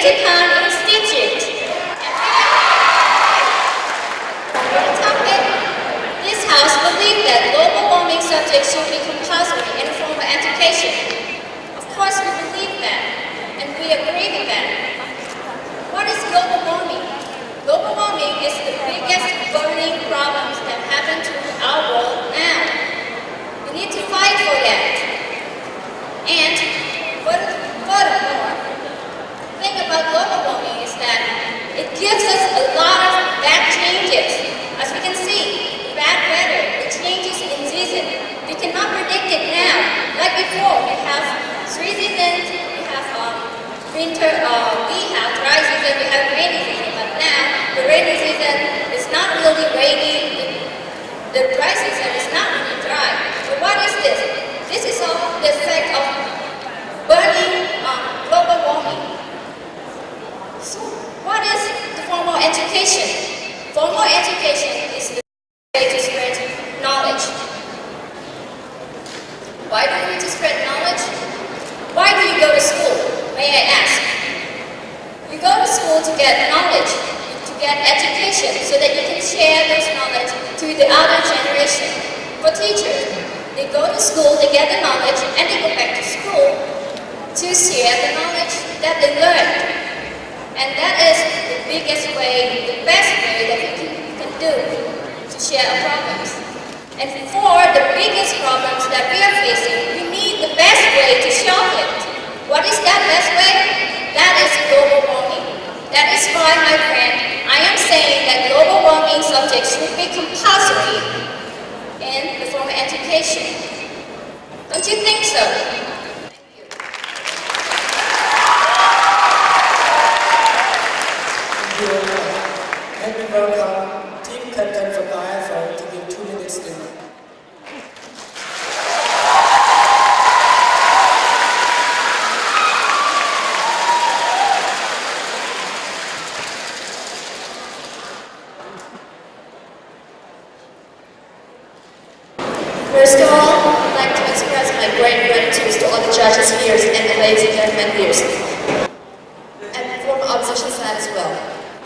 Intercon Institute. On the topic, this House believes that global warming subjects should be compulsory in formal education. Of course, we believe that, and we agree with that. What is global warming? Global warming is the biggest burning problems that happen to our world now. We need to fight for that. And furthermore, the thing about global warming is that it gives us a lot of bad changes. As we can see, bad weather, the changes in season. We cannot predict it now. Like before, we have 3 seasons, we have winter, we have dry season, we have rainy season. But now, the rainy season is not really rainy. The dry season is not really dry. So what is this? This is all the effect of burning global warming. So, what is the formal education? Formal education is the way to spread knowledge. Why do we need to spread knowledge? Why do you go to school? May I ask? You go to school to get knowledge, to get education, so that you can share those knowledge to the other generation. For teachers, they go to school, they get the knowledge, and they go back to school to share the knowledge that they learned. And that is the biggest way, the best way that we can do to share our problems. And for the biggest problems that we are facing, we need the best way to solve it. What is that best way? That is global warming. That is why, my friend, I am saying that global warming subjects should be compulsory in the formal education. Don't you think so? Let me welcome Team Captain from IFL to give 2 minutes statement. First of all, I'd like to express my great gratitude to all the judges here and the ladies and gentlemen here, and from the opposition side as well.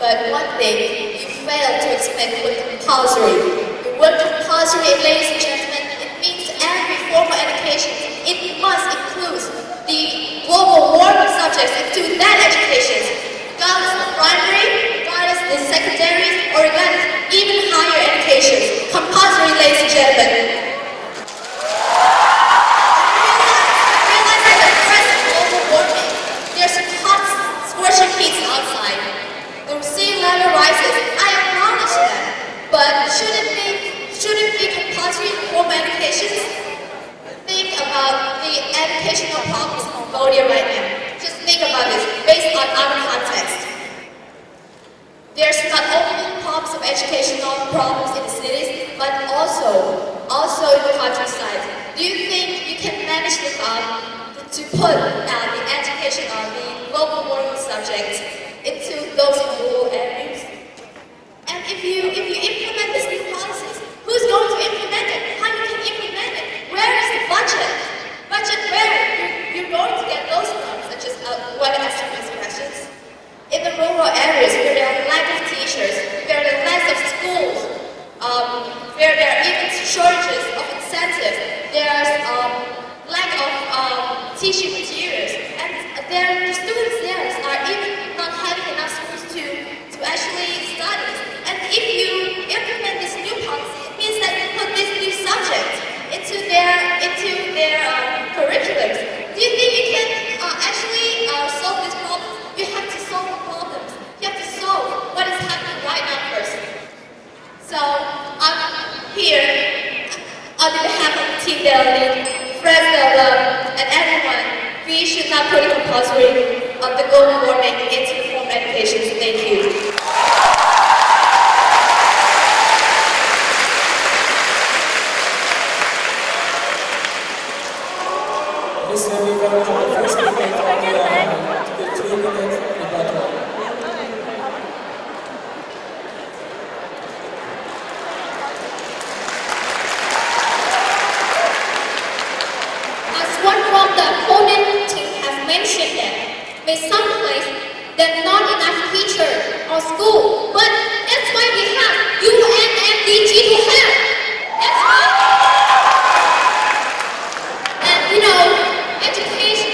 But one thing, you failed to explain the word compulsory. The word compulsory, ladies and gentlemen, it means every formal education. It must include the global warming subjects into that education, regardless of primary, regardless of secondary, or regardless of even higher education. Compulsory, ladies and gentlemen. Realize that the present global warming, there's hot, scorching heat outside. The sea level rises. I acknowledge that, but should it be compulsory formal education? Think about the educational problems in Cambodia right now. Just think about this, based on our context. There's not only problems of educational problems in the cities, but also in the countryside. Do you think you can manage to put the education on the global warming subject into those rural areas? And if you implement these new policies, who's going to implement it? How you can implement it? Where is the budget? Budget where? You're going to get those funds, such as weather estimates questions. In the rural areas where there are lack of teachers, where there are lack of schools, where there are even shortages of incentives, there's lack of teaching materials, and the students there are even not having enough schools to actually study. And if you implement this new policy, it means that you put this new subject into their curriculums. Do you think you can actually solve this problem? You have to solve the problems. You have to solve what is happening right now first. So I'm here on behalf of the team that I lead, friends that I love, and everyone. We should not put it compulsory on the global warming into the formal education. Thank you. Please let me welcome the first speaker from to give 3 minutes rebuttal. As one from the opponent team has mentioned that, may some place there are not enough teachers or school. But that's why we have UNMDG to help. That's why. And you know, education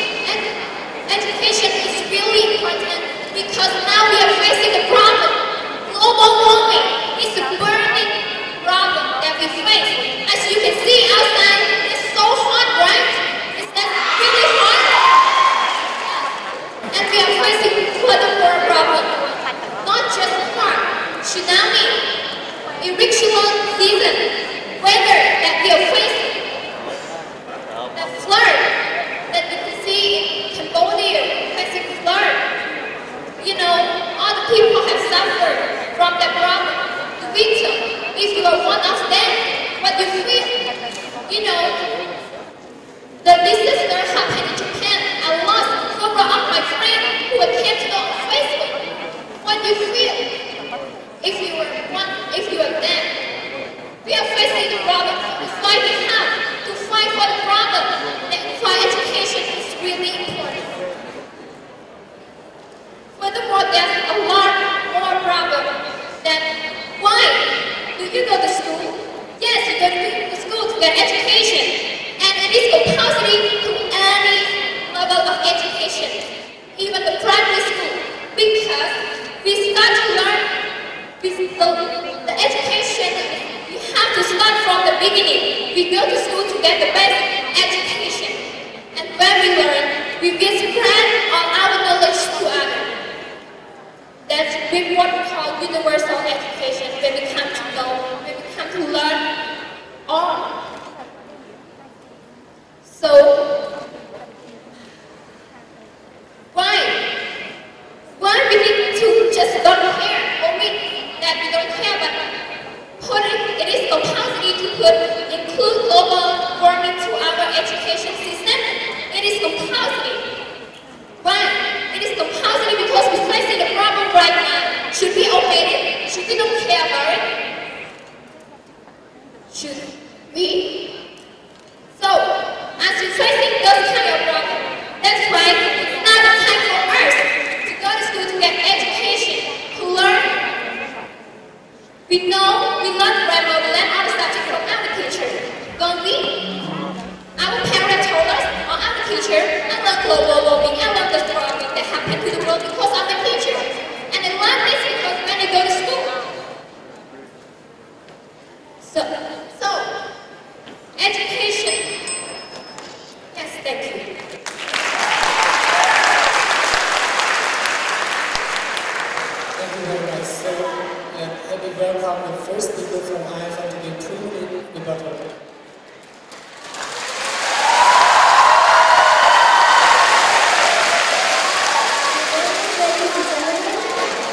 is really important because now we are facing the problem. Global warming is a burning problem that we face. As you can see outside, it's so hot, right? Is that really hot? And we are facing further more problems. Not just hot, tsunami, irregular season, weather that we are facing, the flood that we can see in Cambodia, facing flood. You know, all the people have suffered from that problem. The victim, if you are one of them, what you feel, you know, the disaster happened in Japan. I lost several of my friends who came to know on Facebook. What you feel if you are them? We are facing the problem. That's why we have to fight for the problem. That's why education is really important. Furthermore, there's a lot more problem than why do you go to school? Yes, you go to school to get education, and it is compulsory to any level of education, even the primary school, because we start to learn the education. We have to start from the beginning. We go to school to get the best education, and when we learn, we will spread our knowledge to others. That's what we call universal education, when we come to know, when we come to learn all. So, why we need to just don't care, or mean that we don't care, but it is compulsory to include global warming to our education system. It is compulsory. Why? It is compulsory because we're facing the problem right now. Should we omit it? Should we don't care about it? Should we? So, as we're facing those kind of problems, that's why it's not a time for us to go to school to get education, to learn. We know, we learn grammar, we learn all the subjects from our teacher. Don't we? Our parents told us, or our teacher, I love global warming, I love the problem that happened to the world because of the teacher. And I love this because when I go to school. So education. Yes, thank you. Thank you very much. So, let me welcome the first speaker from IFM to give 2-minute rebuttal.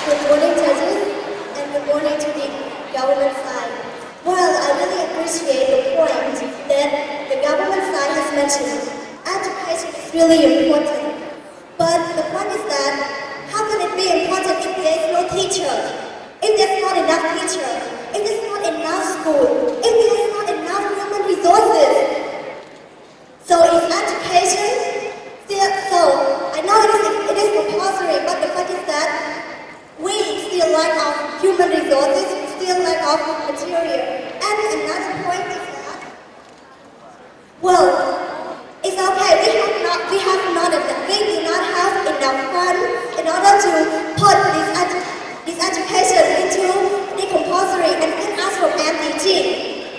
Good morning, judges, and good morning to the government side. Well, I really appreciate the point that the government side has mentioned. Education is really important. But the point is that, how can it be important if there is no teacher? If there's not enough teacher? If there's not enough school? If there's not enough human resources? So is education still, so I know it is compulsory, but the fact is that we still lack of human resources, we still lack of material. And another point is that, well, it's okay, we do not have enough funds in order to put this education into the compulsory and ask for MDG.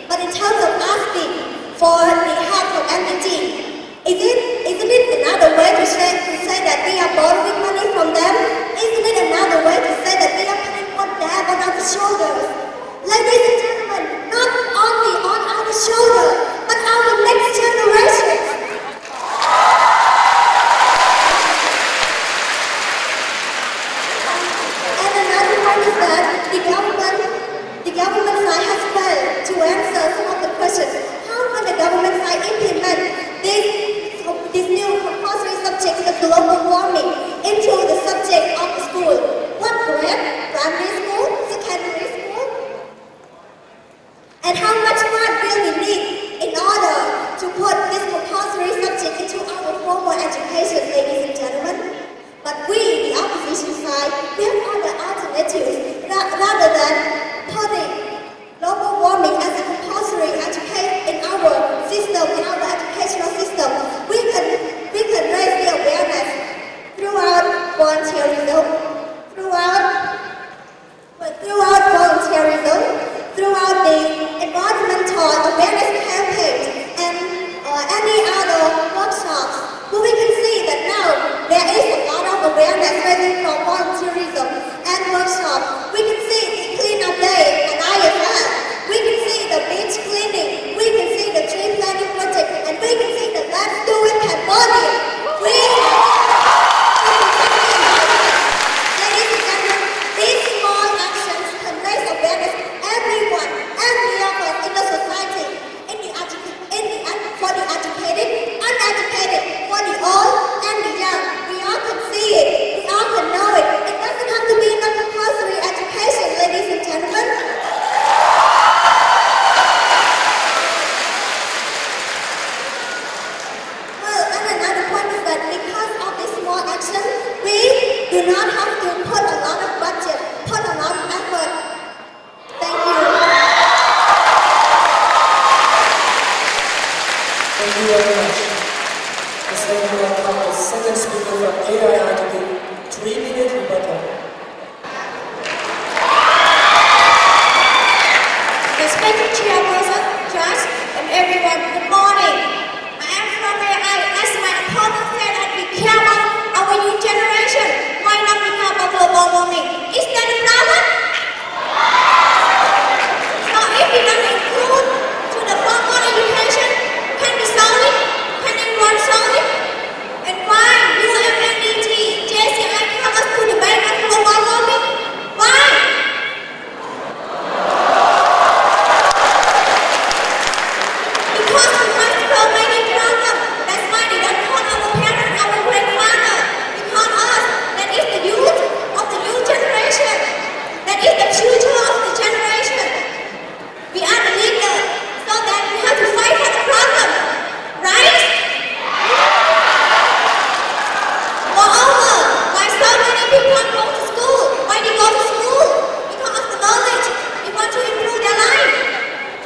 But in terms of asking for the help from MDG, isn't it another way to say that we are borrowing money from them? Isn't it another way to say that we are putting one dab on our shoulders? Ladies and gentlemen, not only on our shoulders, but our next generation. And another point is that the government side has failed to answer some of the questions. How can the government side implement this new compulsory subject of global warming into the subject of the school? What grade? Primary school? Secondary school? And how much money will we need in order to put this compulsory subject into our formal education, ladies and gentlemen? But we, the opposition volunteerism, throughout the environmental awareness campaigns and any other workshops, we can see that now there is a lot of awareness raising from volunteerism and workshops. We can see the cleanup day at IFS. We can see the beach cleaning. We can see the tree planting project, and we can see the Let's Do It Cambodia. Ladies and gentlemen, these small actions can raise awareness. Everyone, every of us in the society, for the educated, uneducated, for the old and the young, we all can see it. We all can know it. It doesn't have to be in a compulsory education, ladies and gentlemen. Well, and another point is that because of this small action, we do not have to put a lot of budget, put a lot of effort. Thank you. Thank you very much. Ms. Lee, we will come the second speaker from AII to give 3-minute rebuttal. Respected Chairperson, Judge, and everyone, good morning. I am from AI. As my opponent said that we care about our new generation. Why not we care about global warming? Is that a problem? So if we don't include to the formal education, can we solve it? Can anyone solve it? And why UMNDT, JCI come us to debate on global warming? Why? Because we must solve many problems. That's why they don't call our parents, our grandfather. They call us. That is the youth of the new generation. That is the future of the generation. We are the leader, so that we have to fight for the problem. Right? Moreover, why so many people go to school? Why they go to school? Because of the knowledge. They want to improve their life.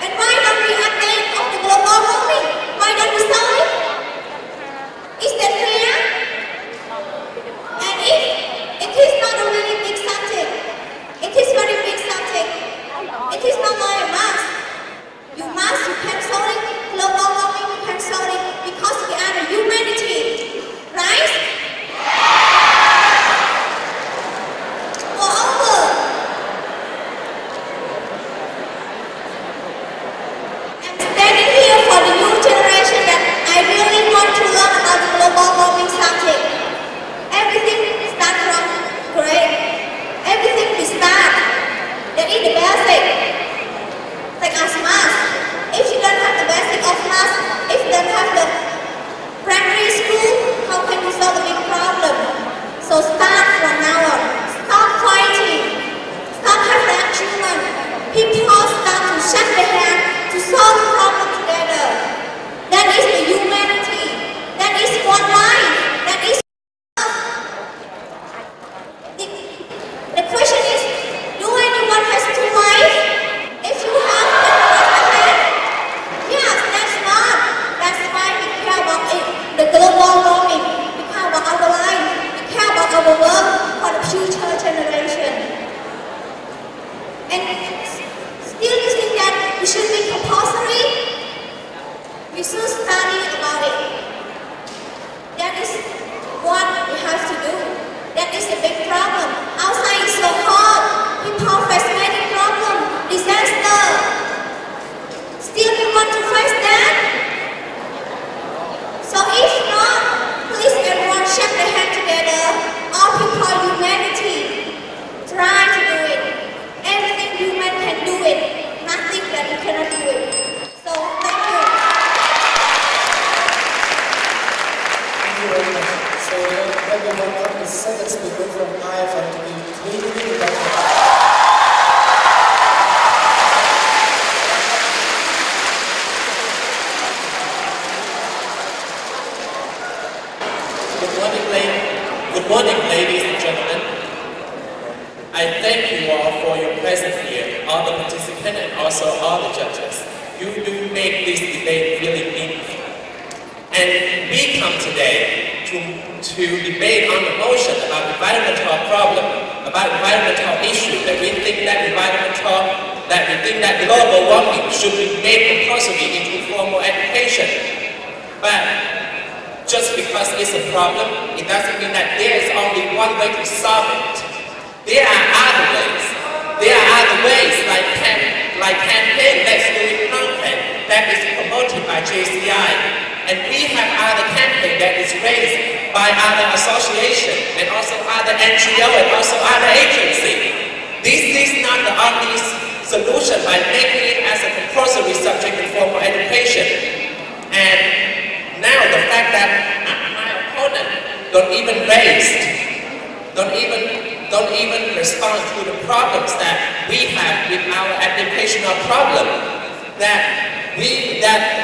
And why don't we update of the global warming? Why don't we solve it? Is that fair? And if it is not a really big subject, it is very big subject. It is not like a mass. You can solve it. Global warming, you can solve it because we are the humanity. Right? Moreover, I'm standing here for the new generation that I really want to learn about the global warming subject. Everything starts from grade. Everything we start. That is the basic. Like as math. If you don't have the basic of math, if you don't have the primary school, how can you solve the big problem? So start from now on. Stop fighting. Stop having that human. People start to shake their hand to solve the problem together. That is the humanity. That is one life. That is the question is, do anyone has two lives? If you have yes, that's not. That's why we care about it. The global warming. We care about our life. We care about our work for the future generation. And still you think that it should be compulsory? We should study about it. That is what we have to do. That is a big problem. Outside is so hot. People face many problems. Disaster. Still we want to face that? So if not, please everyone shake their hand together. All people, humanity, try to do it. Everything human can do it. Nothing that you cannot do it. So thank you. Thank you very much. So let me welcome the second speaker from IFM to give 3-minute rebuttal. Good morning, ladies and gentlemen. I thank you all for your presence here, all the participants and also all the judges. You do make this debate really meaningful. And we come today to debate on the motion about environmental environmental issue, that we think that global warming should be made compulsory into formal education. But just because it's a problem, it doesn't mean that there is only one way to solve it. There are other ways. There are other ways like campaign, Let's Do It campaign, that is promoted by JCI. And we have other campaign that is raised by other associations and also other NGO and also other agencies. This is not the only solution by making it as a compulsory subject in formal education. And now the fact that my opponent don't even respond to the problems that we have with our educational problem, that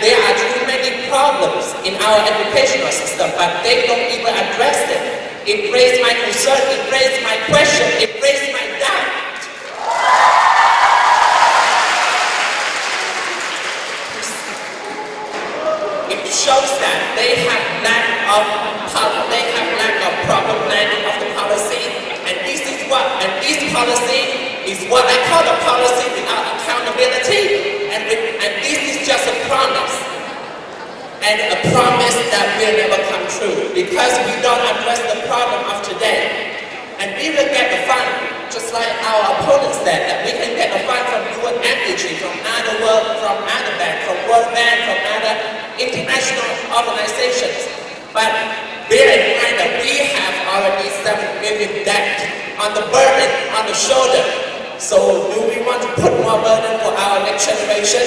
there are too many problems in our educational system, but they don't even address it. It raised my concern, it raised my question, it raised my doubt. It shows that they have lack of proper planning of the policy, and this policy is what I call a policy without accountability, and this is just a promise, and a promise that will never come true because we don't address the problem of today. And we will get the fund, just like our opponents said, that we can get the fund from UN Energy, from other banks, from World Bank, from other international organizations. But bear in mind that we have already 7 billion debt on the burden, on the shoulder. So do we want to put more burden for our next generation?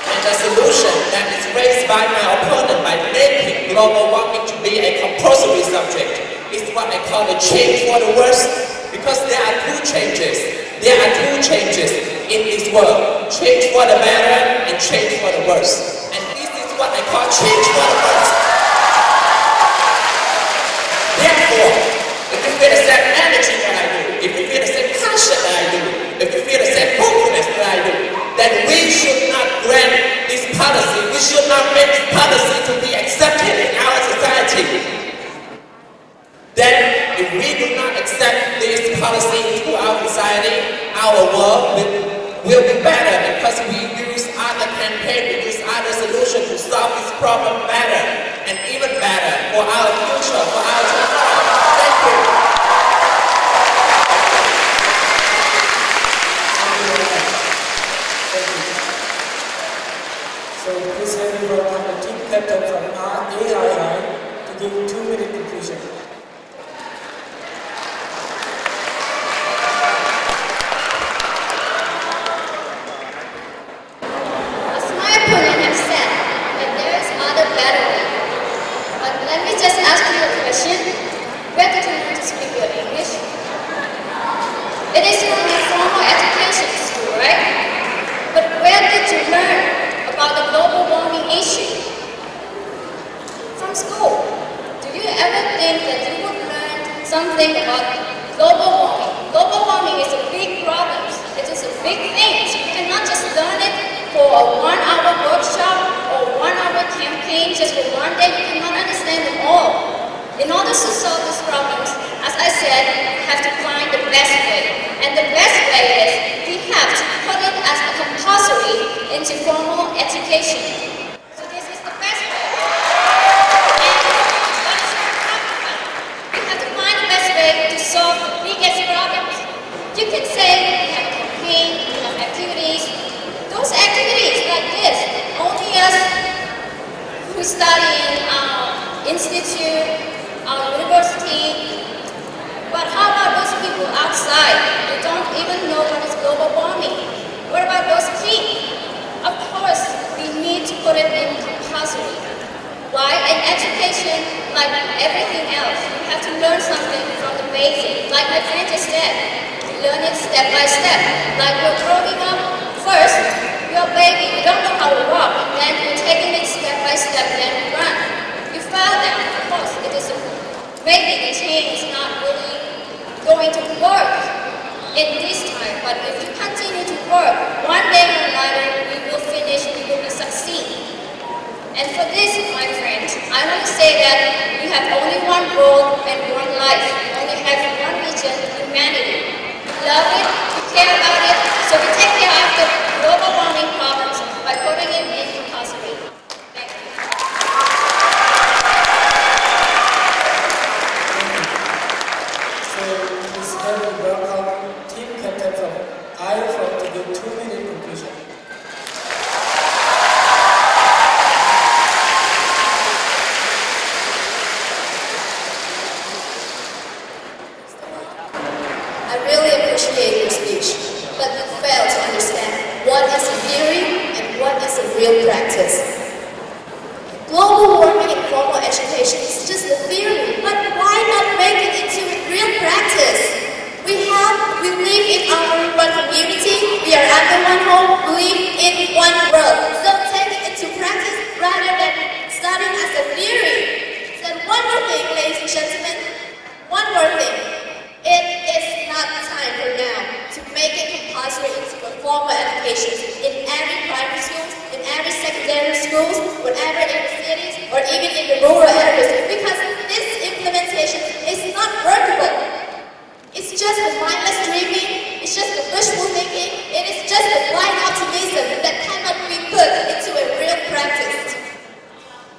And the solution that is raised by my opponent by making global warming to be a compulsory subject is what I call a change for the worse, because there are two changes. There are two changes in this world: change for the better and change for the worse. And this is what I call change for the worse. Therefore, if you feel the same energy that I do, if you feel the same passion that I do, if you feel the same hopefulness that I do, then we should not grant this policy. We should not make this policy to be accepted in our society. Then, if we do not accept this policy into our society, our world will be better because we use other campaigns, we use other solutions to solve this problem better and even better for our future, for our tomorrow. Thank you. So please have you welcome the team captain from AII to give 2-minute conclusion. Where did you learn to speak your English? It is from your formal education school, right? But where did you learn about the global warming issue? From school. Do you ever think that you would learn something about global warming? Global warming is a big problem. It is a big thing. So you cannot just learn it for a 1-hour workshop or 1-hour campaign just for one day. You cannot understand them all. In order to solve these problems, as I said, we have to find the best way. And the best way is we have to put it as a compulsory into formal education. So this is the best way. And what is the problem? We have to find the best way to solve the biggest problems. You can say we have a campaign, we have activities. Those activities like this, only us who study in our institute, our university, but how about those people outside who don't even know what is global warming? What about those kids? Of course, we need to put it in compulsory. Why? In education, like everything else, you have to learn something from the basics. Like my friend just said, you learn it step by step. Like you're growing up, first, you're a baby, you don't know how to walk, and then you're taking it step by step, then you run. You fell down, of course, it is maybe the change is not really going to work in this time, but if you continue to work, one day or another, we will finish, we will succeed. And for this, my friends, I want to say that we have only one world and one life. We only have one vision, humanity. We love it, we care about it, so we take care of the global warming problems by putting it in compulsory. Thank you. So, please help me welcome Team Captain from Ireland to give 2-minute conclusion. I really appreciate your speech, but you fail to understand what is a theory and what is a real practice. Global warming in formal education is just a theory, but why not make it into a real practice? We live in our one community, we are under one home, we live in one world. So take it into practice rather than studying as a theory. So one more thing, ladies and gentlemen, one more thing. It is not time for now to make it compulsory into a formal education in every primary schools, in every secondary schools, whatever in the cities, or even in the rural areas, because this implementation is not workable. It's just a mindless dreaming, it's just a wishful thinking, it is just a blind optimism that cannot be put into a real practice.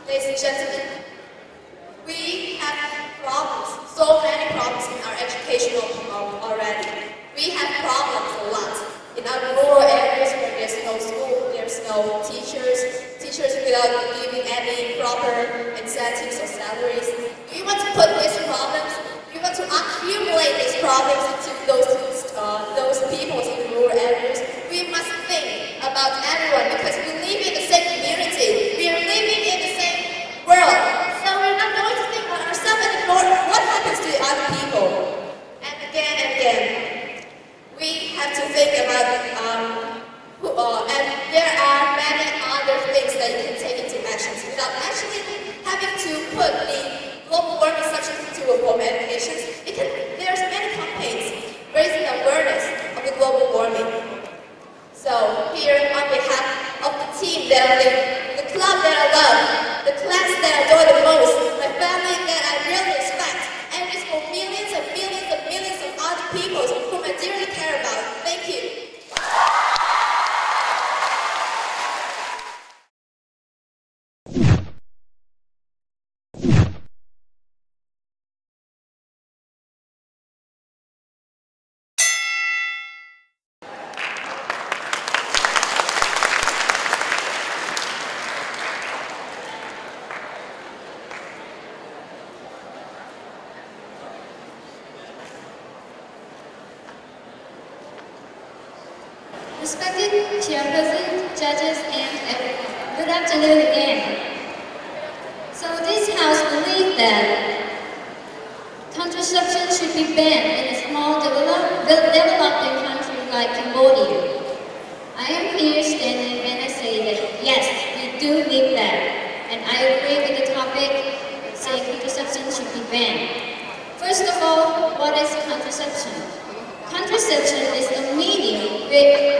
Ladies and gentlemen, we have problems, so many problems in our educational already. We have problems a lot. In our rural areas where there's no school, there's no teachers without giving any proper incentives or salaries. Do you want to put these problems, you want to accumulate these problems into those people in the rural areas? We must think about everyone because we live in the same community. We are living in the same world. So we're not going to think about ourselves and ignore what happens to the other people. And again, we have to think about, and there are many other things that you can take into actions without actually having to put the global warming subject into a formal education. There's many campaigns raising awareness of the global warming. So here, on behalf of the team that I live, the club that I love, the class that I adore the most, my family that I really respect, and it's for millions and millions and millions of other people whom I dearly care about. Thank you. Respected Chairperson, judges, and everyone, good afternoon again. So this House believes that contraception should be banned in a small developing country like Cambodia. I am here standing and I say that yes, we do need that, and I agree with the topic saying contraception should be banned. First of all, what is contraception? Contraception is a medium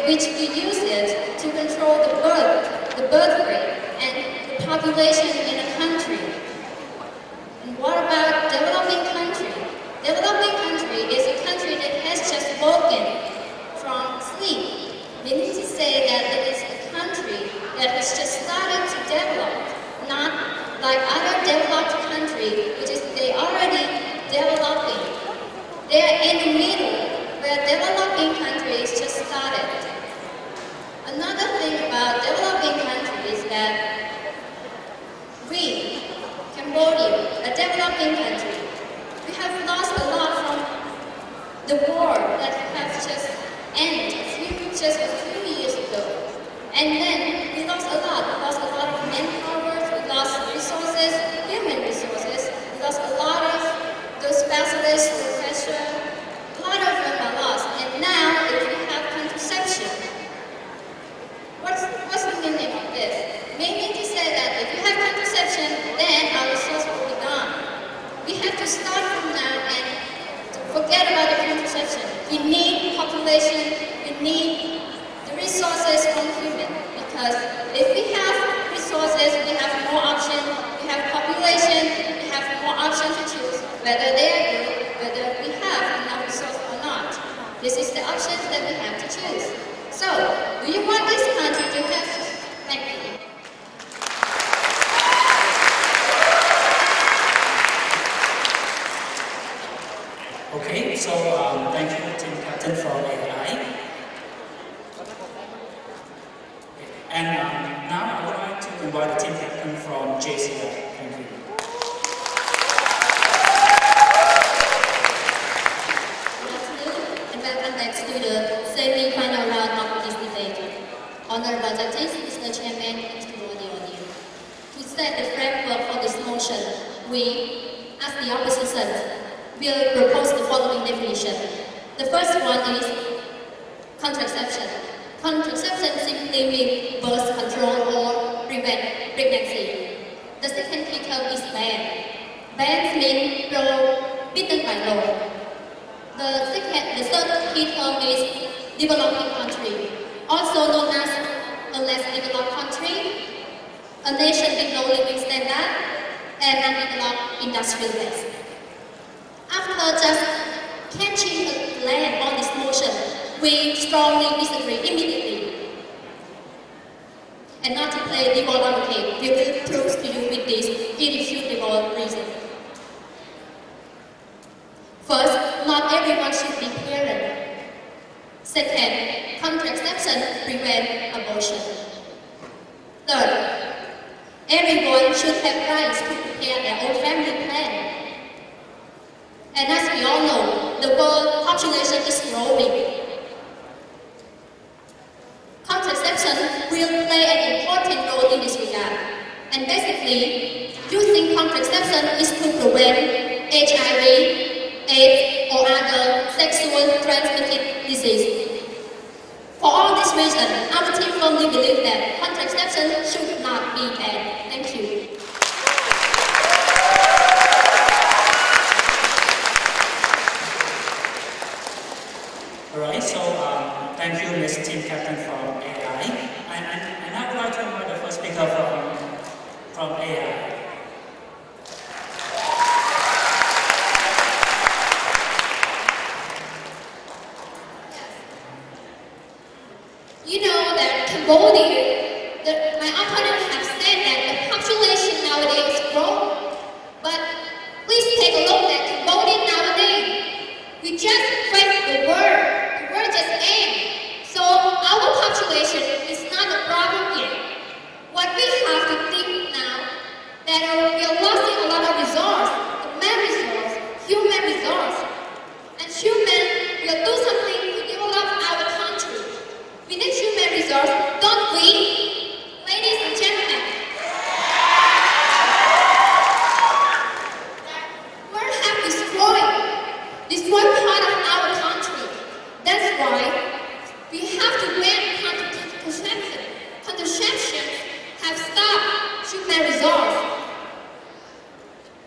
which we use it to control the birth rate, and the population in a country. And what about developing country? Developing country is a country that has just woken from sleep, meaning to say that it is a country that has just started to develop, not like other developed countries, which is they already developing. They are in the middle, where developing countries just started. Another thing about developing countries is that we, Cambodia, a developing country, we have lost a lot from the war that has just ended just a few years ago. And then we lost a lot. We lost a lot of manpower, we lost resources, human resources, we lost a lot of those specialists, professors. A lot of them are lost, and now if we have contraception, what's the meaning of this? Meaning to say that if we have contraception, then our resource will be gone. We have to start from now and forget about the contraception. We need population, we need the resources from human, because if we have resources, we have more options, we have population. so thank you, Team Captain from AI. And now I would like to invite the Team Captain from JCI. Thank you. Good afternoon, and welcome back to the semi-final round of this debate. Honorable judges, Mr. Chairman, and to all the audience. To set the framework for this motion, we, as the opposition, will propose the following definition. The first one is contraception. Contraception simply means birth control or prevent pregnancy. The second key term is ban. Bans mean prohibited by law. The third key term is developing country, also known as a less developed country, a nation with low living standard, and undeveloped industrial base. After just catching a glance on this motion, we strongly disagree immediately. And not to play devil advocate, we will prove to you with this irrefutable reason. First, not everyone should be parent. Second, contraception prevents abortion. Third, everyone should have rights to prepare their own family plan. And as we all know, the world population is growing. Contraception will play an important role in this regard. And basically, using contraception is to prevent HIV, AIDS, or other sexually transmitted disease. For all these reasons, our team firmly believes that contraception should not be banned. Thank you. Alright, so thank you, Ms. Team Captain from AI. And I would like to invite the first speaker from AI. You know that Cambodia, my opponent have said that the population nowadays is growing. But please take a look at Cambodia nowadays. We just face the world. The world just ends. So our population is not a problem yet. What we have to think now, that we are losing a lot of resources, man resource, human resource. And human will do something to develop our country. We need human resource, don't we? Ladies and gentlemen. The world have destroyed part of our country. That's why we have to ban contraception. Contraception have stopped human resource.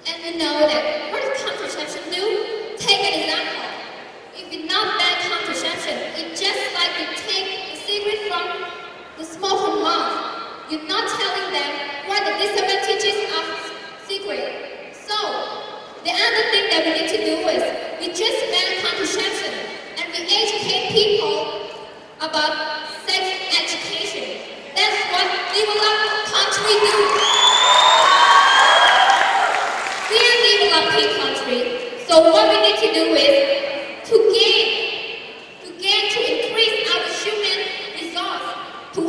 And we know that what does contraception do? Take an example. If we not ban contraception, it's just like you take a cigarette from the smoking mouth. You're not telling them what the disadvantages of cigarette. So, the other thing that we need to do is we just ban contraception and we educate people about sex education. That's what developed country do. We are a developing country, so what we need to do is to increase our human resource, to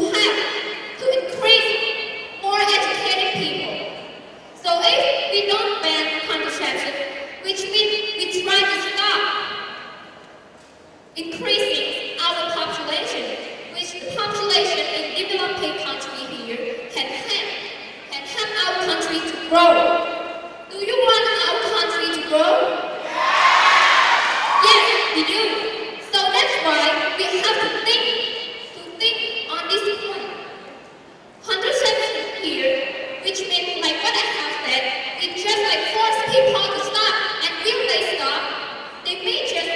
increase more educated people. So if we don't ban contraception, which means we try to stop increasing our population, which the population in developing country here can help our country to grow. Do you want our country to grow? Yes, we do. So that's why we have to think on this point. Contraception here, which means like what I have said, it just like force people to stop, and will they stop? They may just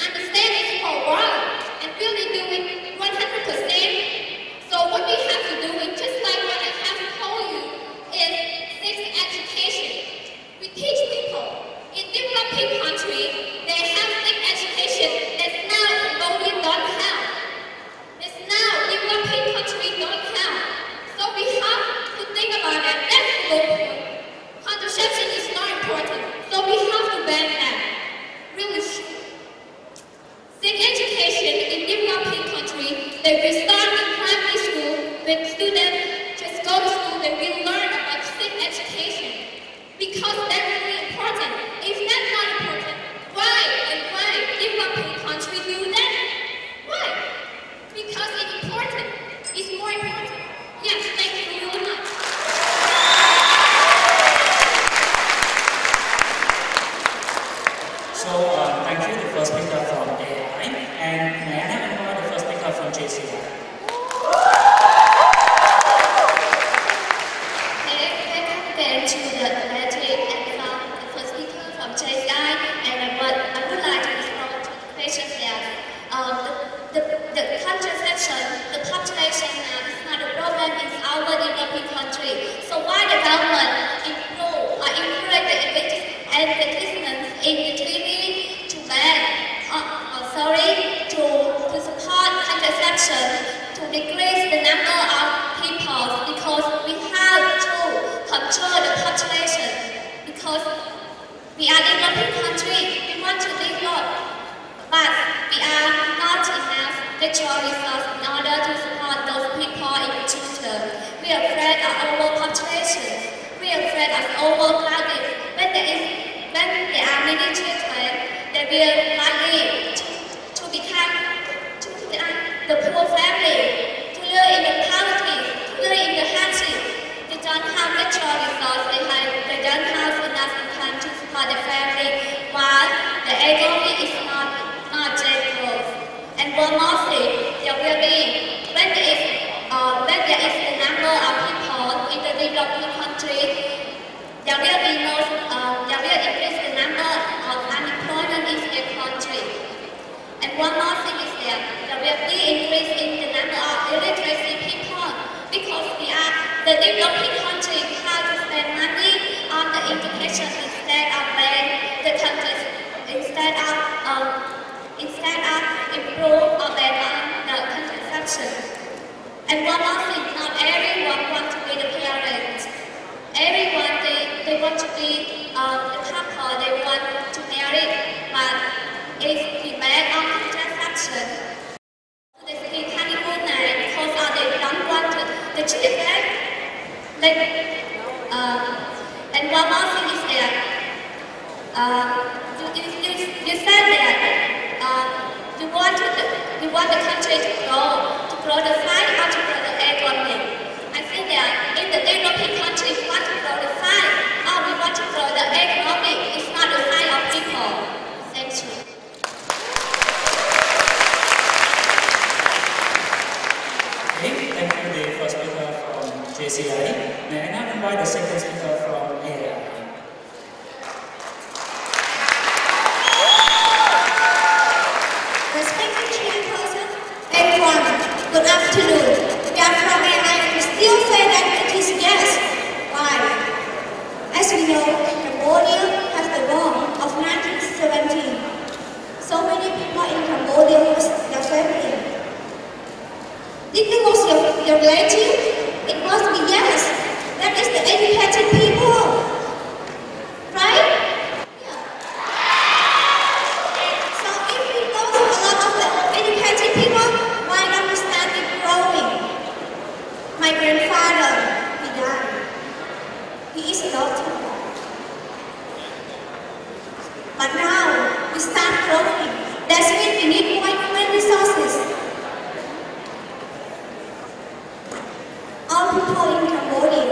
understand it for a while and really do it 100%. So what we have to do is just like what I have told you is sex education. We teach people in developing countries they have sex education that's now Cambodia don't have. That's now developing countries don't have. So we have to think about that. That's the whole point. Contraception is not important, so we have to ban that. Really sure. because that's really important. If that's not important, why and why developing country do that? Why? Because it's important. It's more important. Yes, thank you very much. So thank you, the first speaker from AI, and may I have invite the first speaker from JCI? Again to the graduate and from the first speaker from JCI, and I would like to respond to the question that the contraception, the population now is not a problem in our developing country. So why the government encourage the advertisements in the TV to ban, to support contraception, to decrease the number of people, because we have to control the population, because we are developing country, we want to develop, but we are not enough natural resources in order to support those people in the future. We are afraid of overpopulation. We are afraid of overcrowding. When there are many children, they will likely to become the poor family, to live in the poverty, to live in the hardship. They don't have natural resources. They don't have enough income to support the family, while the economy is not yet growth. And one more thing, there will be, when there is the number of people in the developing country, there will increase the number of unemployment in the country. And one more thing is that there will be increase in the number of illiteracy people, because the developing country have to spend money on the education instead of the countries, instead of improve or ban on the contraception. And one more thing, not everyone wants to be the parent. Everyone, they want to be the couple, they want to marry, but if we ban on contraception, they speak honeymoon night because they don't want the children. And one more thing is that you said that you want the country to grow the pie or to grow the economy. I think that in the developing country, we want to grow the pie or we want to grow the economy. It's not the pie of people. Thank you. Okay, thank you, the first speaker from JCI. May I now invite the second speaker from AI? Respected chairperson and Quach, good afternoon. We are from AI and we still say that it is yes. Why? As we know, Cambodia has the war of 1917. So many people in Cambodia lost their family. Did you lose your relative? It must be yes. That is the educated people. Right? Yeah. So if we lose a lot of the educated people, why don't we start it growing? My grandfather, he died. He is a doctor. But now we start growing. That's means we need more human resources. All people in Cambodia,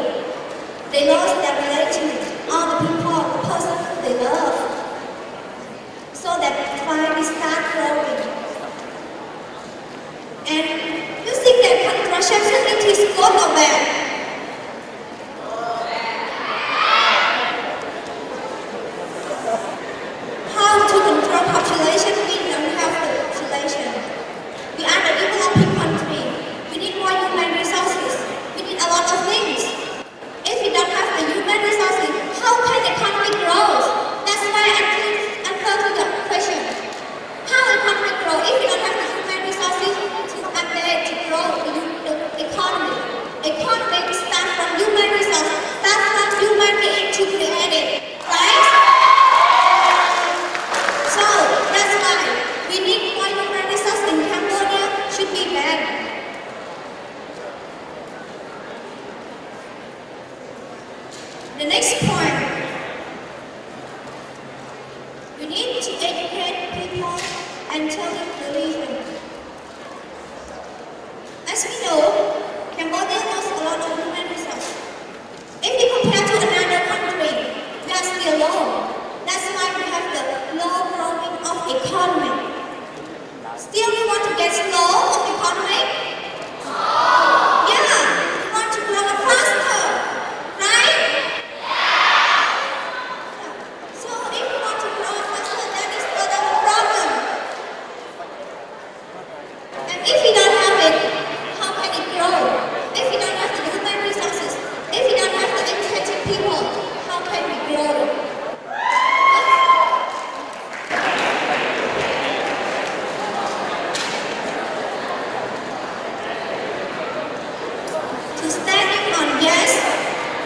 they lost their relatives, all the people, the person they love. So that's why we start growing. And you think that contraception is good or bad? How to control population? We don't have the population. We are the developing country. We need more human resources. We need a lot of things. If we don't have the human resources, how can the economy grow? That's why I answer to the question. How the economy grow if we don't have the human resources to update, to grow the economy? Economy be alone. That's why we have the low growing of economy. Still, we want to get slow of economy? Yeah, we want to grow faster, right? So if we want to grow faster, that is not a problem. And if we don't have it, how can it grow? If we don't have the human resources, if we don't have the educated people, how can we grow? To standing on yes,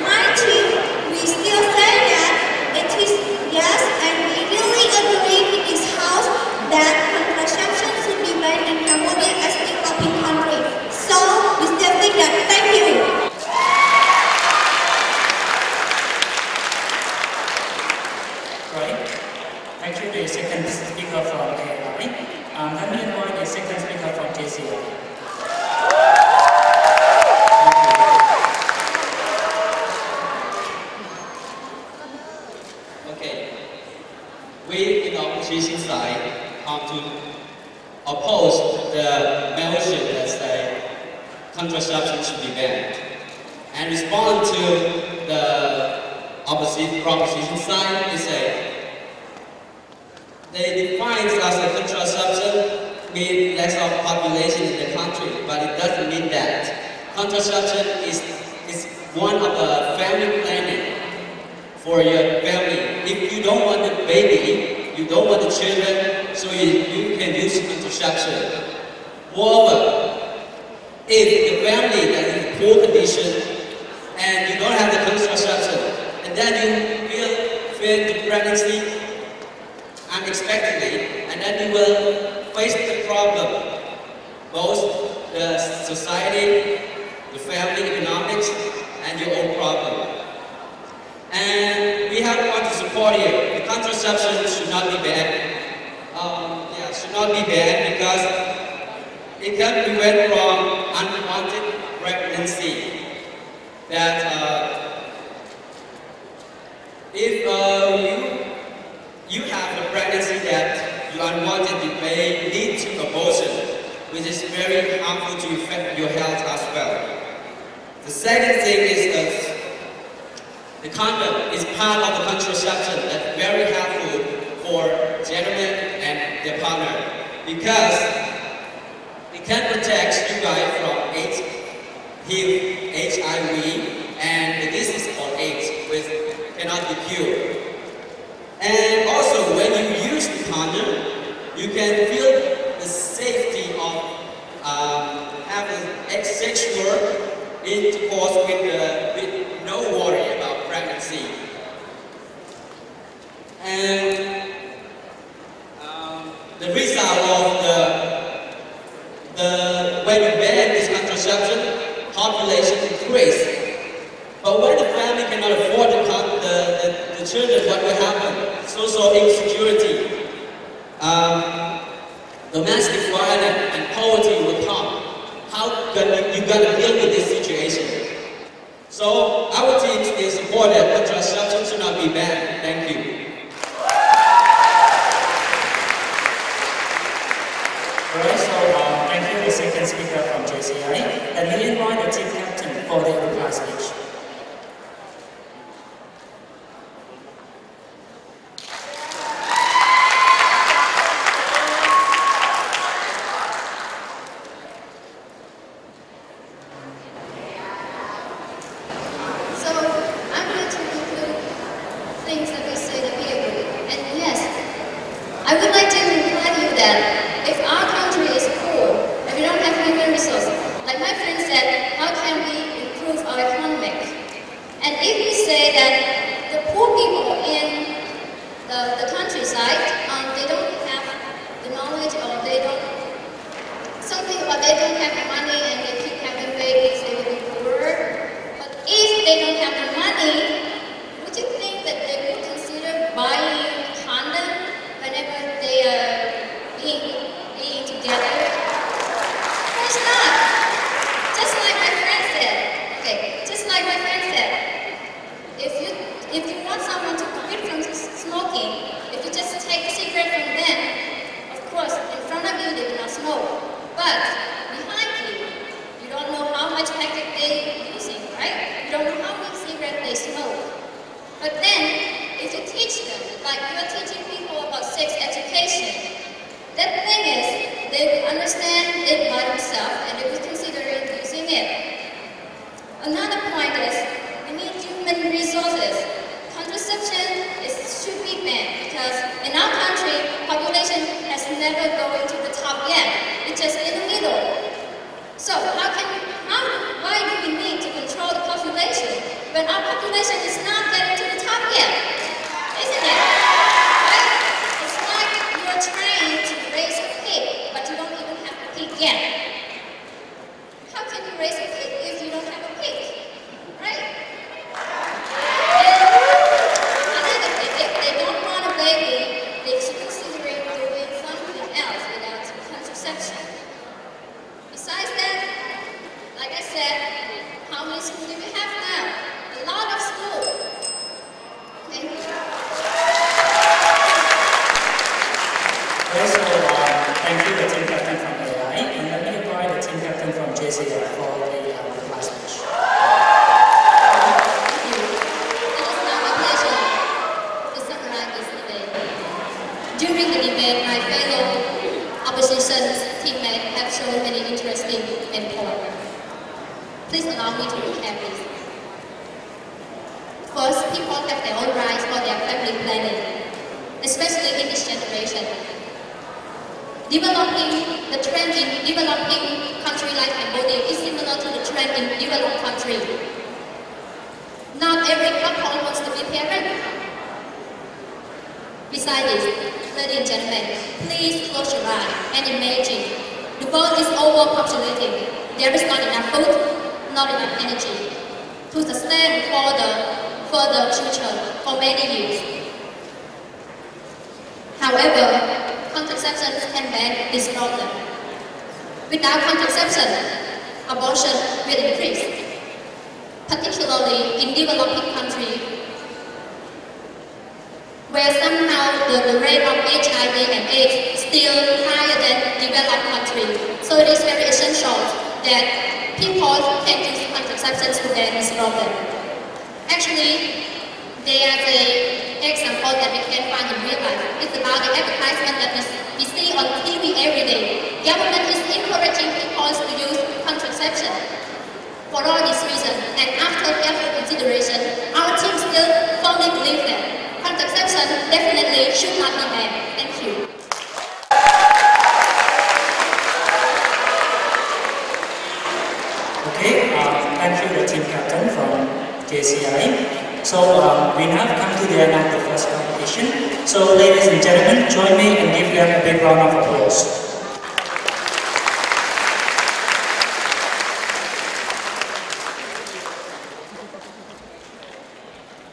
my team, we still say that it is yes, and we really agree with this house that contraception should be banned in Cambodia as a developing country. So we still think that. Thank you. Right. Thank you, the second speaker from AI. Let me invite the second speaker from JCI. Okay, we in the opposition side come to oppose the motion that say contraception should be banned, and respond to the proposition side. They say they define as a contraception means less of population in the country, but it doesn't mean that. Contraception is one of the family planning for your family. If you don't want the baby, you don't want the children, so you can use contraception. Moreover, if the family that is in poor condition and you don't have the contraception, and then you feel the pregnancy unexpectedly, and then you will face the problem, both the society, the family economics, and your own problem. And we have to support you. The contraception should not be banned. Should not be banned because it can prevent from unwanted pregnancy. That if you have a pregnancy that you unwanted, it may lead to abortion, which is very harmful to affect your health as well. The second thing is that the condom is part of the contraception that's very helpful for gentlemen and their partner because it can protect you guys from AIDS, HIV, and the disease called AIDS, which cannot be cured. And also, when you use the condom, you can feel the safety of having sexual intercourse with no worry about pregnancy. And the result of when you ban this contraception, population increase. But when the family cannot afford the children, what will happen? Social insecurity, domestic violence, and poverty will come. How you gonna deal with this situation? So our team is support that contraception should not be banned. Thank you. Alright, so thank you, the second speaker from JCI. Let me invite the team captain for the reply speech. So I'm going to conclude things that we say that we agree. And yes, I would like to remind you that if our country is poor, if we don't have human resources, like my friend said, how can we improve our economic? And if we say that the poor people in the countryside, they don't have the knowledge or they don't something, or they don't have the money and they keep having babies, they will be poorer. But if they don't have the money, would you think that they would consider buying condom whenever they are being together? Of course not. Just like my friend said. Okay, just like my friend said, if if you want someone to quit from smoking, if you just take a cigarette from them, of course, in front of you they do not smoke. But behind you, you don't know how much packet they're using, right? You don't know how many cigarettes they smoke. But then, if you teach them, like you're teaching people about sex education, that thing is, they will understand it by themselves and they will consider using it. Another point is, we need human resources. Contraception should be banned because in our country, population has never gone to the top yet. It's just in the middle. So why do we need to control the population when our population is not getting to the top yet? Isn't it? Right? It's like you're trying to raise a pig, but you don't even have a pig yet. How can you raise a pig if you don't have a pig? Right? And another thing, if they don't want a baby, they should consider doing something else without contraception. Besides that, like I said, how many schools do we have now? A lot of schools. Thank you. Okay, so thank you, the team captain from AI, and let me invite the team captain from JCI for the last speech. Thank you. It is now my pleasure to summarize this debate. During the debate, my fellow opposition teammates have shown many interesting points. Please allow me to recap this. First, people have their own rights for their family planning, especially in this generation. The trend in developing countries like Cambodia is similar to the trend in developed countries. Not every couple wants to be parent. Besides this, ladies and gentlemen, please close your eyes and imagine the world is overpopulated. There is not enough food, not enough energy to sustain for the future for many years. However, contraception can ban this problem. Without contraception, abortion will increase, particularly in developing countries, where somehow the rate of HIV and AIDS is still higher than developed countries. So it is very essential that people can use contraception to ban this problem. Actually, there is an example that we can find in real life. It's about the advertisement that we see on TV every day. Government is encouraging people to use contraception. For all these reasons, and after careful consideration, our team still firmly believes that contraception definitely should not be banned. Thank you. Okay, thank you, the team captain from JCI. So we now come to the end of the first competition. So ladies and gentlemen, join me and give them a big round of applause.